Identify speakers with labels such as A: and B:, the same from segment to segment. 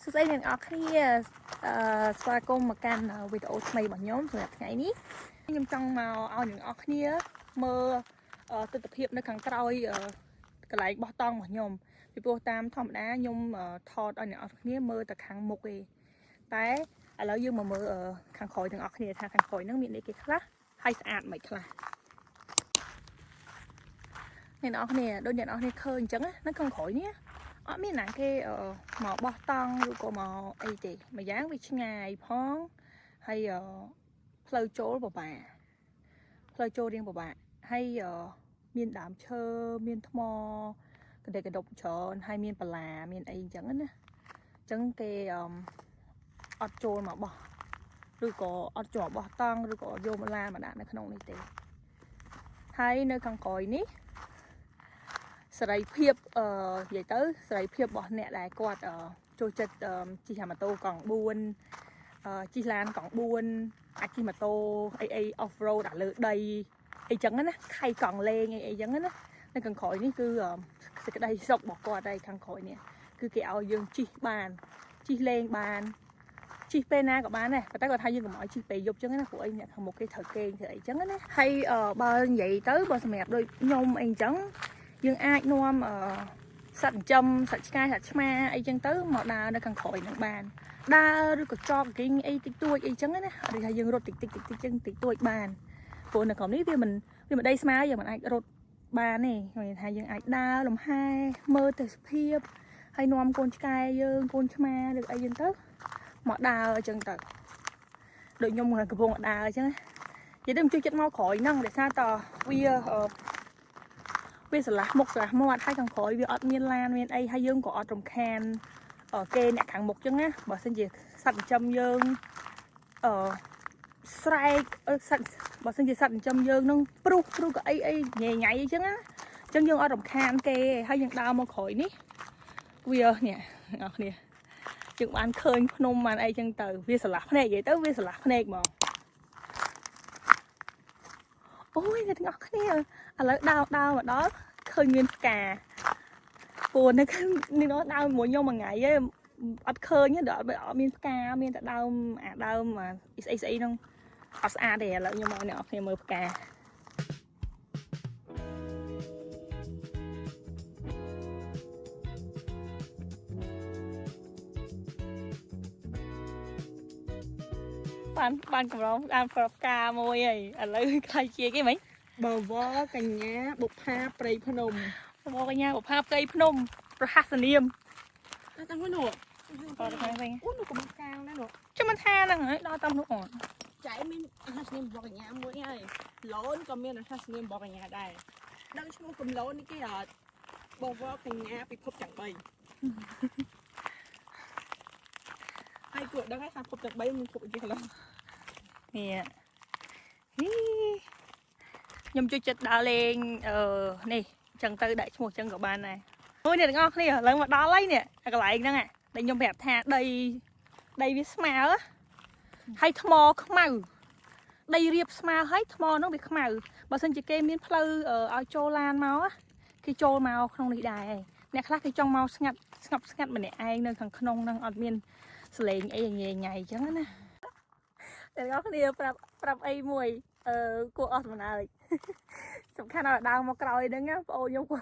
A: សួស្តីអ្នកនរគ្នាស្វាគមន៍មកកាន់វីដេអូថ្មីរបស់ខ្ញុំសម្រាប់ថ្ងៃនេះខ្ញុំចង់មកឲ្យអ្នកនរគ្នាមើលទស្សនភាពនៅខាងក្រោយកន្លែងបោះតង់របស់ខ្ញុំពីព្រោះតាមធម្មតាខ្ញុំថតឲ្យអ្នកនរគ្នាមើលតែខាងមុខទេតែឥឡូវយើងមកមើលខាងក្រោយអ្នកនរគ្នាថាខាងក្រោយហ្នឹងមានអីគេខ្លះហើយស្អាតមិនខ្លះអ្នកនរគ្នាដូចអ្នកនរគ្នាឃើញអញ្ចឹងនៅខាងក្រោយនេះអត់មានណាគេមកបោះតង់ឬក៏មកអីទេម្យ៉ាងវាឆ្ងាយផងហើយផ្លូវចូលពិបាកផ្លូវចូលរៀងពិបាកហើយមានដើមឈើមានថ្មកដេកកដប់ច្រើនហើយមានបន្លាមានអីអញ្ចឹងណាអញ្ចឹងគេអត់ចូលមកបោះឬក៏អត់ចូលបោះតង់ឬក៏យកបន្លាមកដាក់នៅក្នុងនេះទេហើយនៅខាងក្រោយនេះសេរីភាពនិយាយទៅសេរីភាពរបស់អ្នកដែលគាត់ចូលចិត្តជិះម៉ូតូកង់4ជិះឡានកង់4អាចជិះម៉ូតូអី off road ដល់លើដីអីចឹងណាខៃកង់លេងអីចឹងណានៅខាងក្រោយនេះគឺសេចក្តីសុខរបស់គាត់ហើយខាងក្រោយនេះគឺគេឲ្យយើងជិះបានជិះលេងបានជិះពេលណាក៏បានដែរតែគាត់ថាយើងកុំឲ្យជិះពេលយប់ចឹងណាព្រោះអីអ្នកខាងមុខគេត្រូវគេងធ្វើអីចឹងណាហើយបើនិយាយទៅបើសម្រាប់ដូចខ្ញុំអីចឹងយើងអាចនាំសត្វចិញ្ចឹមសត្វឆ្កែសត្វឆ្មាអីចឹងទៅមកដើរនៅខាងក្រោយនឹងបានដើរឬក៏ចបគីងអីតិចតួចអីចឹងណាដូចថាយើងរត់តិចចឹងតិចតួចបានព្រោះនៅក្រុមនេះវាមិនដីស្មើយើងមិនអាចរត់បានទេខ្ញុំនិយាយថាយើងអាចដើរលំហែមើលទេសភាពហើយនាំកូនឆ្កែយើងកូនឆ្មាឬអីចឹងទៅមកដើរអញ្ចឹងទៅដូចខ្ញុំកំពុងដើរអញ្ចឹងនិយាយទៅខ្ញុំជួយចិត្តមកក្រោយហ្នឹងដោយសារតវាស្រឡះមុខស្រឡះមាត់ហើយខាងក្រោយវាអត់មានឡានមានអីហើយយើងក៏អត់រំខានគេអ្នកខាងមុខចឹងណាបើមិនជាសត្វចិញ្ចឹមយើងស្រែកសត្វបើមិនជាសត្វចិញ្ចឹមយើងនឹងព្រុសក៏អីញ៉ៃអីចឹងណាអញ្ចឹងយើងអត់រំខានគេហើយយើងដើរមកក្រោយនេះវានេះអ្នកគ្នាយើងបានឃើញភ្នំបានអីចឹងទៅវាស្រឡះភ្នែកនិយាយទៅវាស្រឡះភ្នែកហ្មងអូយអ្នកទាំងអស់គ្នាឥឡូវដើរមកដល់ឃើញមានផ្កាព្រោះនៅនេះនោះដើរមួយខ្ញុំមួយថ្ងៃឯងអត់ឃើញទេដល់អត់មានផ្កាមានតែដើមស្អីហ្នឹងអត់ស្អាតទេឥឡូវខ្ញុំមកអ្នកនរគ្នាមើលផ្កាបានកម្រងបានផ្កាមួយហើយឥឡូវខ្លាយជាគេហ្មង
B: បវរកញ្ញាបុប្ផាព្រៃភ្នំ
A: បវរកញ្ញាបុប្ផាព្រៃភ្នំប្រហាសនាម
B: តែតាមនោះ
A: អូទៅវិញ
B: អូនោះក៏មកកាងដែរនោះ
A: ចាំមិនថាហ្នឹងហើយដល់តាមនោះអត់
B: ចៃមានអាហាសនាមបវរកញ្ញាមួយហើយឡូនក៏មានអាហាសនាមបវរកញ្ញាដែរដឹងឈ្មោះកំឡូននេះគេអត់បវរកញ្ញាពិភពទាំង3ហើយគាត់ដឹងថាពិភពទាំង3មានពិភពអីគេខ្លះ
A: នេះខ្ញុំជួយចិត្តដើរលេងនេះចឹងទៅដាក់ឈ្មោះចឹងក៏បានដែរអូយអ្នកទាំងអស់គ្នាឡើងមកដល់ហើយនេះកន្លែងហ្នឹងដែលខ្ញុំប្រាប់ថាដីវាស្មើហើយថ្មខ្មៅដីរាបស្មើហើយថ្មហ្នឹងវាខ្មៅបើមិនជាគេមានផ្លូវឲ្យចូលឡានមកគេចូលមកក្នុងនេះដែរហើយអ្នកខ្លះគេចង់មកស្ងាត់ម្នាក់ឯងនៅខាងក្នុងហ្នឹងអត់មានសលេងអីញ៉ៃចឹងណាអ្នកទាំងអស់គ្នាប្រាប់អីមួយគួរអស់សំណើចសំខាន់ឲ្យដើរមកក្រោយហ្នឹងបងអូនខ្ញុំគា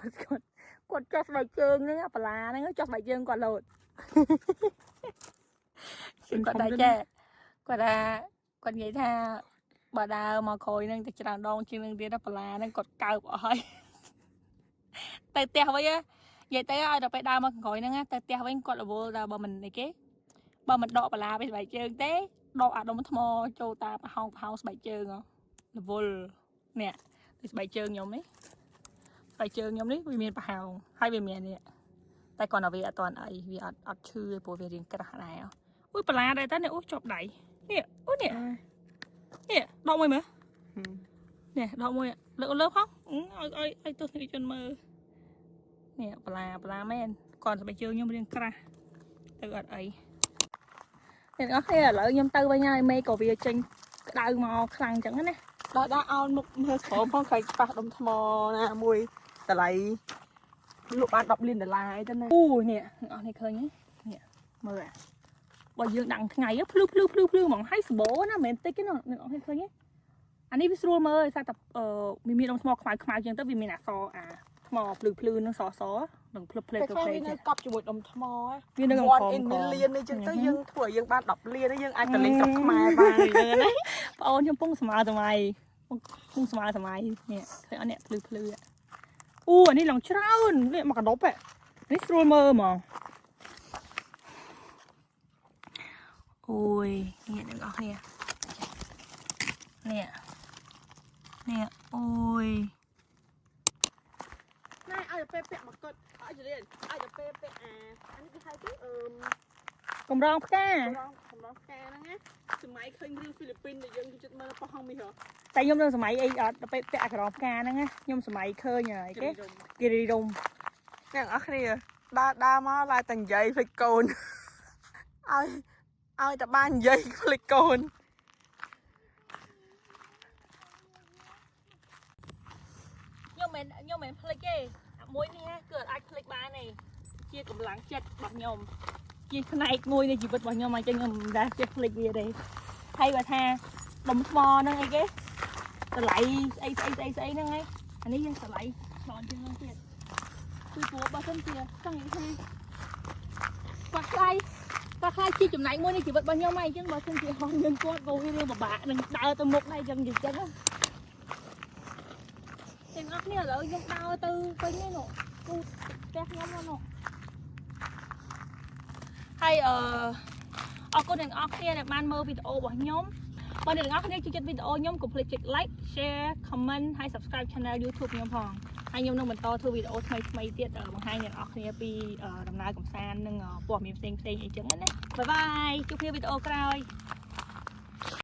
A: ត់ចោះស្បែកជើងហ្នឹងបលាហ្នឹងចោះស្បែកជើងគាត់លោតគាត់តែចេះគាត់និយាយថាបើដើរមកក្រោយហ្នឹងទៅច្រើនដងជាងនឹងទៀតបលាហ្នឹងគាត់កើបអស់ហើយទៅផ្ទះវិញនិយាយទៅឲ្យដល់ពេលដើរមកក្រោយហ្នឹងទៅផ្ទះវិញគាត់រវល់ដល់បើមិនអីគេបើមិនដកបលាពីស្បែកជើងទេដកអាដុំថ្មចូលតាមហោងស្បែកជើងរវល់នេះពីស្បែកជើងខ្ញុំនេះស្បែកជើងខ្ញុំនេះវាមានប្រហោងហើយវាមាននេះតែគាត់ថាវាអត់តាន់អីវាអត់ឈឺទេព្រោះវារៀងក្រាស់ដែរអូយបន្លាដែរតើនេះអូជាប់ដៃនេះអូនេះដកមួយមើលនេះដកមួយលើផងឲ្យទស្សនិកជនមើលនេះបន្លាមែនគាត់ស្បែកជើងខ្ញុំរៀងក្រាស់ទៅអត់អីអ្នកនរគ្នាឥឡូវខ្ញុំទៅវិញហើយមេក៏វាចេញក្តៅមកខ្លាំងអញ្ចឹងណា
B: ដល់អោនមុខមើលក្រោមផងខ្លាចប៉ះដុំថ្មណាមួយតម្លៃលក់បាន$10 លានអីទៅណា
A: អូនេះអ្នកនរគ្នាឃើញទេនេះមើល បើយើងដាក់ថ្ងៃភ្លឺហ្មងហើយសម្បូរណាមិនតិចទេណាអ្នកនរឃើញទេអានេះវាស្រួលមើលសារតែវាមានដុំថ្មខ្មៅចឹងទៅវាមានអក្សរអាថ្មភ្លឺនឹងសនឹងភ្លឹបភ្លែ
B: តែខ្លះវានៅកប់ជាមួយដុំថ្ម
A: វានៅក្នុង
B: 1 in million នេះចឹងទៅយើងធ្វើឲ្យយើងបាន10លានយើងអាចទៅលេងស្រុកខ្មែរបានហ្នឹងណា
A: បងអូនខ្ញុំពងស្មើសម័យពងស្មើសម័យនេះឃើញអត់នេះភ្លឺអូអានេះឡើងច្រើននេះមកកដប់នេះស្រួលមើលហ្មងអូយនេះអ្នកនរគ្នានេះអូយ
B: ណែឲ្យទៅពាក់មកកត់ឲ្យទៅរៀនឲ្យទៅពាក់អានេះគេហៅទៅ
A: កម្រងផ្កា
B: កម្រងផ្កាហ្នឹងណាសម័យឃើញរឿងហ្វីលីពីនដែលយើងជិតមើលប៉ោះហងមីហ៎
A: តែខ្ញុំនៅសម័យអីអត់ទៅពាក់អាក្រងផ្កាហ្នឹងណាខ្ញុំសម័យឃើញហើយគេគិរីរំ
B: អ្នកអរគ្នាដើរមកឡាយតែនិយាយភ្លេចកូនឲ្យតែបាននិយាយភ្លេចកូន
A: ខ្ញុំមិនភ្លេចទេមួយនេះគឺអាចភ្លេចបានទេជាកម្លាំងចិត្តរបស់ខ្ញុំជាផ្នែកមួយនៃជីវិតរបស់ខ្ញុំអញ្ចឹងខ្ញុំមិនដែលចេះភ្លេចវាទេហើយបើថាដុំថ្មហ្នឹងអីគេតម្លៃស្អីហ្នឹងឯងអានេះយើងតម្លៃឆ្លងជាងហ្នឹងទៀតគឺព្រោះបើសិនជាចង់និយាយថាប៉ះខ្លាយជាចំណែកមួយនៃជីវិតរបស់ខ្ញុំឯងអញ្ចឹងបើសិនជាហោះយើងគាត់ក៏វារឿងពិបាកនឹងដើរទៅមុខដែរអញ្ចឹងណាទាំងអស់គ្នាឥឡូវខ្ញុំដើរទៅវិញហ្នឹងទូផ្ទះខ្ញុំហ្នឹងហើយអរគុណទាំងអស់គ្នាដែលបានមើលវីដេអូរបស់ខ្ញុំបើអ្នកទាំងអស់គ្នាចូលចិត្តវីដេអូខ្ញុំកុំភ្លេចចុច like share comment ហើយ subscribe channel YouTube ខ្ញុំផងហើយខ្ញុំនឹងបន្តធ្វើវីដេអូថ្មីទៀតបង្ហាញអ្នកទាំងអស់គ្នាពីដំណើរកម្សាន្តនិងព័ត៌មានផ្សេងអីចឹងណាបាយបាយជួបគ្នាវីដេអូក្រោយ